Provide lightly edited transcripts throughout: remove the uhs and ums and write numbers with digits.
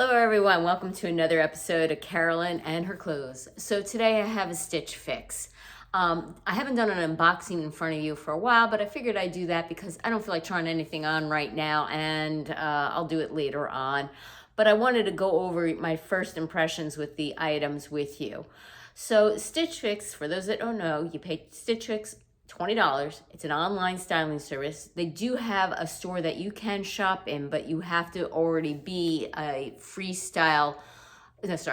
Hello everyone, welcome to another episode of Carolyn and her clothes. So today I have a stitch fix. I haven't done an unboxing in front of you for a while, but I figured I'd do that because I don't feel like trying anything on right now, and I'll do it later on. But I wanted to go over my first impressions with the items with you. So Stitch Fix, for those that don't know, you pay Stitch Fix $20. It's an online styling service. They do have a store that you can shop in, but you have to already be a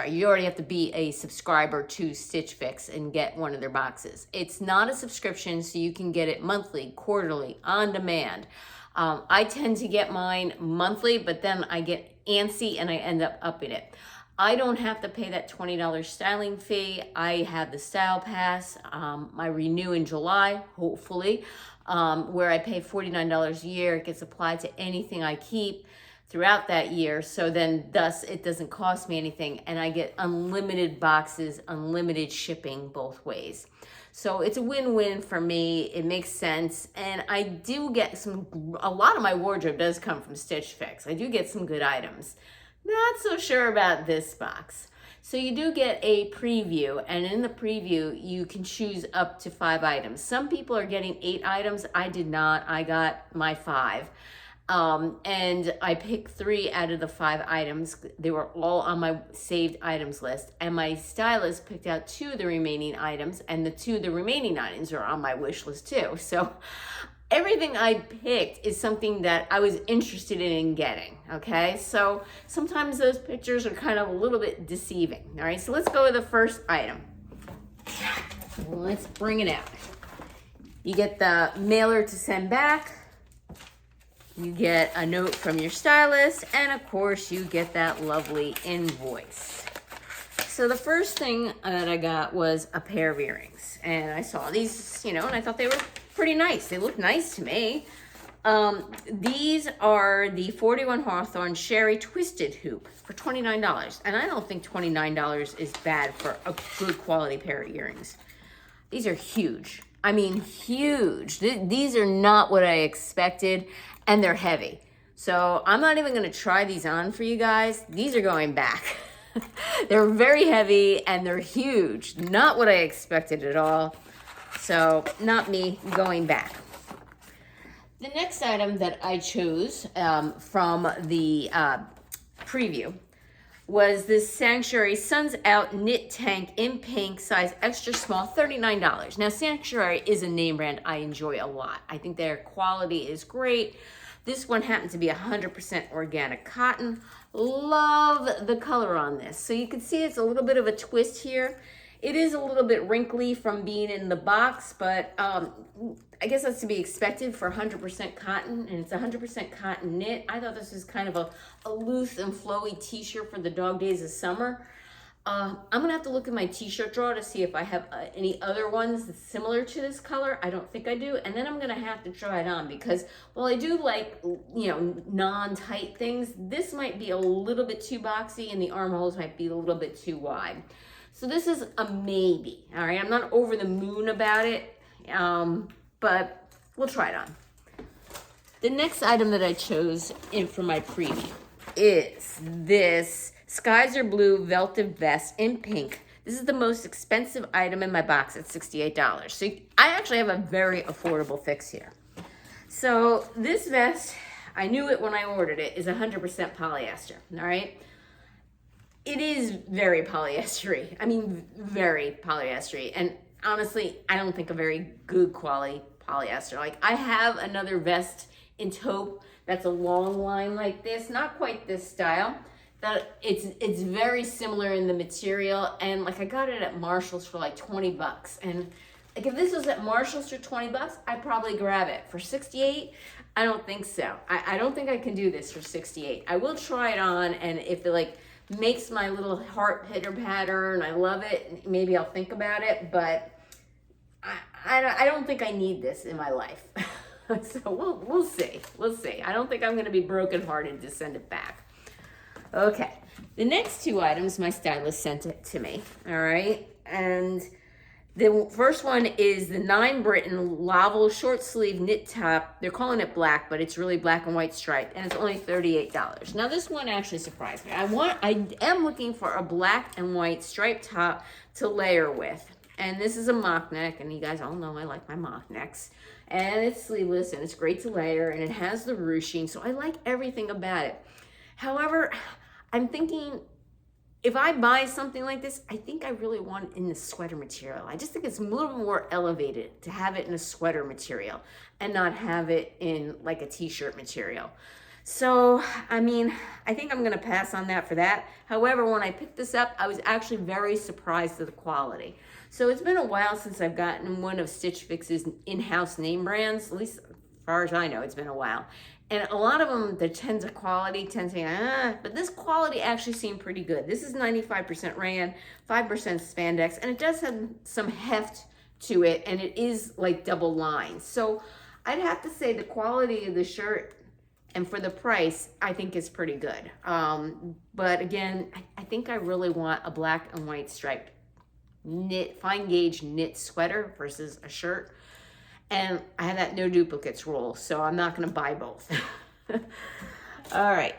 you already have to be a subscriber to Stitch Fix and get one of their boxes. It's not a subscription, so you can get it monthly, quarterly, on demand. I tend to get mine monthly, but then I get antsy and I end up upping it. I don't have to pay that $20 styling fee. I have the Style Pass. I renew in July, hopefully, where I pay $49 a year. It gets applied to anything I keep throughout that year. So then thus it doesn't cost me anything, and I get unlimited boxes, unlimited shipping both ways. So it's a win-win for me. It makes sense. And I do get a lot of my wardrobe does come from Stitch Fix. I do get some good items. Not so sure about this box. So you do get a preview, and in the preview, you can choose up to 5 items. Some people are getting 8 items. I did not. I got my 5. And I picked 3 out of the 5 items. They were all on my saved items list, and my stylist picked out 2 of the remaining items, and the 2 of the remaining items are on my wish list too. So everything I picked is something that I was interested in getting, okay? So sometimes those pictures are kind of a little bit deceiving, all right? So let's go with the first item. Let's bring it out. You get the mailer to send back. You get a note from your stylist, and of course you get that lovely invoice. So the first thing that I got was a pair of earrings, and I saw these, and I thought they were pretty nice. They look nice to me. These are the 41 Hawthorne Sherry Twisted Hoop for $29, and I don't think $29 is bad for a good quality pair of earrings. These are huge. I mean, huge. These are not what I expected, and they're heavy. So I'm not even gonna try these on for you guys. These are going back. They're very heavy and they're huge. Not what I expected at all. So not me, going back. The next item that I chose from the preview was this Sanctuary Suns Out Knit Tank in pink, size extra small, $39. Now, Sanctuary is a name brand I enjoy a lot. I think their quality is great. This one happened to be 100% organic cotton. Love the color on this. So you can see it's a little bit of a twist here. It is a little bit wrinkly from being in the box, but I guess that's to be expected for 100% cotton, and it's 100% cotton knit. I thought this was kind of a loose and flowy t-shirt for the dog days of summer. I'm gonna have to look at my t-shirt drawer to see if I have any other ones that's similar to this color. I don't think I do, and then I'm gonna have to try it on because while I do like, non-tight things, this might be a little bit too boxy and the armholes might be a little bit too wide. So this is a maybe, all right? I'm not over the moon about it, but we'll try it on. The next item that I chose for my preview is this Skies Are Blue Velvet Vest in pink. This is the most expensive item in my box at $68. So I actually have a very affordable fix here. So this vest, I knew it when I ordered it, is 100% polyester, all right? It is very polyestery. I mean, very polyestery. And honestly, I don't think a very good quality polyester. Like, I have another vest in taupe that's a long line like this, not quite this style. That it's very similar in the material, and like I got it at Marshall's for like $20. And like if this was at Marshall's for $20, I'd probably grab it. For $68, I don't think so. I don't think I can do this for $68. I will try it on, and if it makes my little heart pitter patter and I love it, maybe I'll think about it, but I don't think I need this in my life. So we'll see. We'll see. I don't think I'm going to be brokenhearted to send it back. Okay, the next 2 items my stylist sent it to me, all right? And The first one is the 9 Britton Laval short sleeve knit top. They're calling it black, but it's really black and white striped, and it's only $38. Now this one actually surprised me. I am looking for a black and white striped top to layer with. And this is a mock neck, and you guys all know I like my mock necks. And it's sleeveless, and it's great to layer, and it has the ruching, so I like everything about it. However, I'm thinking, if I buy something like this, I think I really want it in the sweater material. I just think it's a little more elevated to have it in a sweater material and not have it in like a t-shirt material. So, I mean, I think I'm gonna pass on that for that. However, when I picked this up, I was actually very surprised at the quality. So it's been a while since I've gotten one of Stitch Fix's in-house name brands, at least as far as I know, it's been a while. And a lot of them, the quality tends to be, but this quality actually seemed pretty good. This is 95% rayon, 5% spandex, and it does have some heft to it, and it is like double lined. So I'd have to say the quality of the shirt and for the price, I think is pretty good. But again, I think I really want a black and white striped knit, fine gauge knit sweater versus a shirt. And I have that no duplicates rule, so I'm not gonna buy both. All right,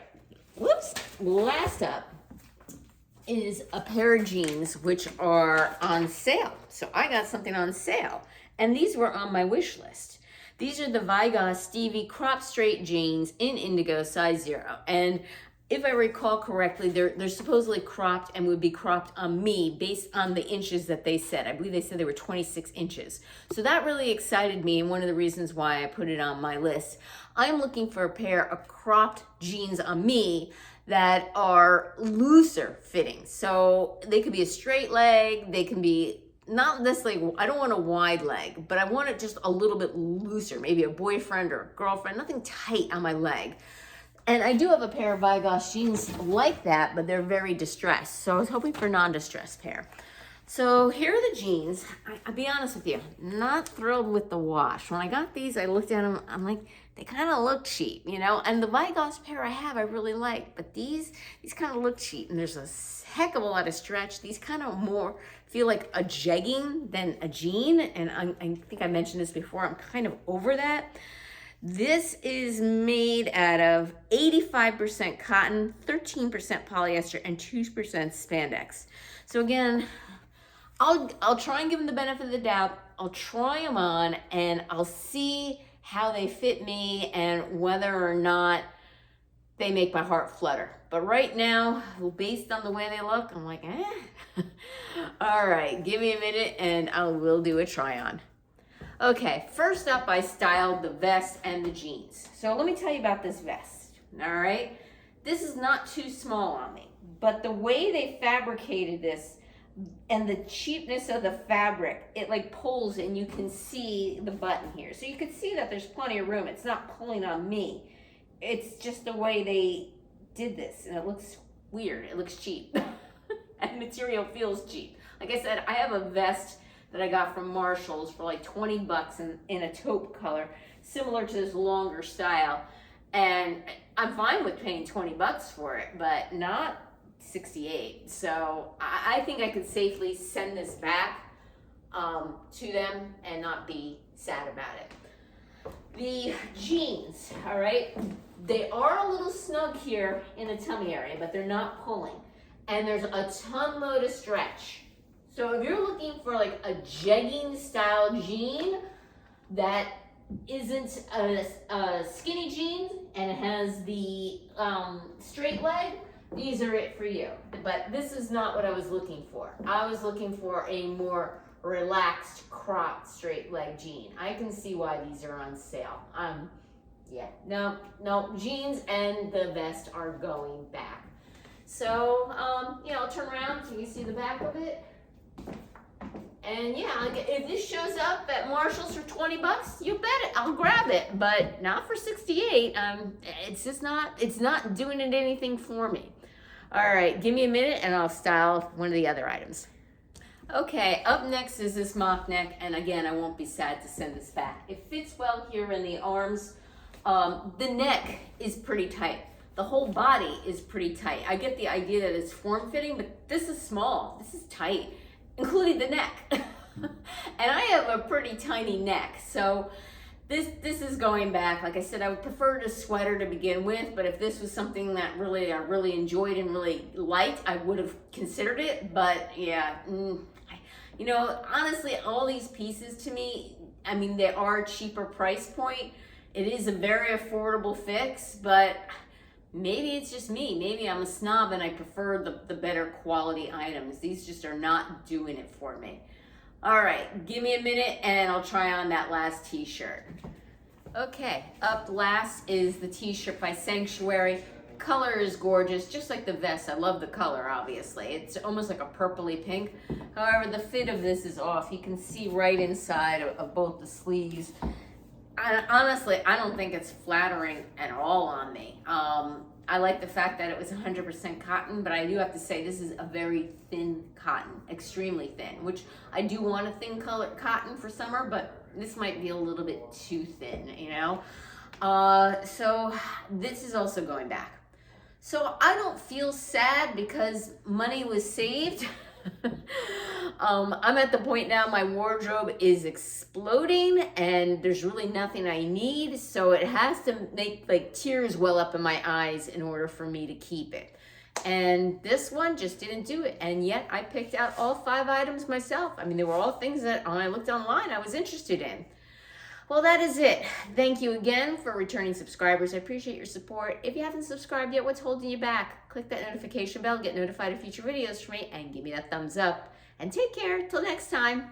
whoops. Last up is a pair of jeans, which are on sale. So I got something on sale, and these were on my wish list. These are the Vigos Stevie crop straight jeans in indigo size 0. And if I recall correctly, they're supposedly cropped and would be cropped on me based on the inches that they said. I believe they said they were 26 inches. So that really excited me, and one of the reasons why I put it on my list. I'm looking for a pair of cropped jeans on me that are looser fitting. So they could be a straight leg, they can be not necessarily, I don't want a wide leg, but I want it just a little bit looser, maybe a boyfriend or a girlfriend, nothing tight on my leg. And I do have a pair of Vigos jeans like that, but they're very distressed. So I was hoping for a non-distressed pair. So here are the jeans. I'll be honest with you, not thrilled with the wash. When I got these, I looked at them, I'm like, they kind of look cheap, you know? And the Vigos pair I have, I really like, but these kind of look cheap. And there's a heck of a lot of stretch. These kind of more feel like a jegging than a jean. And I think I mentioned this before, I'm kind of over that. This is made out of 85% cotton, 13% polyester, and 2% spandex. So again, I'll try and give them the benefit of the doubt. I'll try them on and I'll see how they fit me and whether or not they make my heart flutter. But right now, based on the way they look, I'm like, All right, give me a minute and I will do a try on. Okay, first up, I styled the vest and the jeans. So let me tell you about this vest, all right? This is not too small on me, but the way they fabricated this and the cheapness of the fabric, it like pulls and you can see the button here. So you can see that there's plenty of room. It's not pulling on me. It's just the way they did this, and it looks weird. It looks cheap, and material feels cheap. Like I said, I have a vest that I got from Marshall's for like 20 bucks in a taupe color, similar to this longer style. And I'm fine with paying 20 bucks for it, but not 68. So I think I could safely send this back to them and not be sad about it. The jeans, all right, they are a little snug here in the tummy area, but they're not pulling. And there's a ton load of stretch. So if you're looking for like a jegging style jean that isn't a skinny jean and it has the straight leg, these are it for you. But this is not what I was looking for. I was looking for a more relaxed cropped straight leg jean. I can see why these are on sale. Yeah, no, jeans and the vest are going back. So, I'll turn around so you can see the back of it. And yeah, if this shows up at Marshall's for 20 bucks, you bet it, I'll grab it. But not for 68. It's not doing it anything for me. All right, give me a minute and I'll style one of the other items. Okay, up next is this mock neck, and again, I won't be sad to send this back. It fits well here in the arms. The neck is pretty tight. The whole body is pretty tight. I get the idea that it's form-fitting, but this is small. This is tight, including the neck. And I have a pretty tiny neck, so this is going back. Like I said, I would prefer a sweater to begin with, but if this was something that I really enjoyed and really liked, I would have considered it. But yeah, you know, honestly, all these pieces to me, I mean, they are cheaper price point. It is a very affordable fix, but maybe it's just me. Maybe I'm a snob and I prefer the better quality items. These just are not doing it for me. All right, give me a minute and I'll try on that last t-shirt. Okay, up last is the t-shirt by Sanctuary. Color is gorgeous, just like the vest. I love the color, obviously. It's almost like a purpley pink. However, the fit of this is off. You can see right inside of both the sleeves. Honestly, I don't think it's flattering at all on me. I like the fact that it was 100% cotton, but I do have to say this is a very thin cotton, extremely thin, which I do want a thin color cotton for summer, but this might be a little bit too thin, you know? So this is also going back. So I don't feel sad because money was saved. I'm at the point now, my wardrobe is exploding and there's really nothing I need, so it has to make like tears well up in my eyes in order for me to keep it. And this one just didn't do it, and yet I picked out all 5 items myself. I mean, they were all things that when I looked online I was interested in. Well, that is it. Thank you again for returning subscribers. I appreciate your support. If you haven't subscribed yet, what's holding you back? Click that notification bell, get notified of future videos from me, and give me that thumbs up. And take care. Till next time.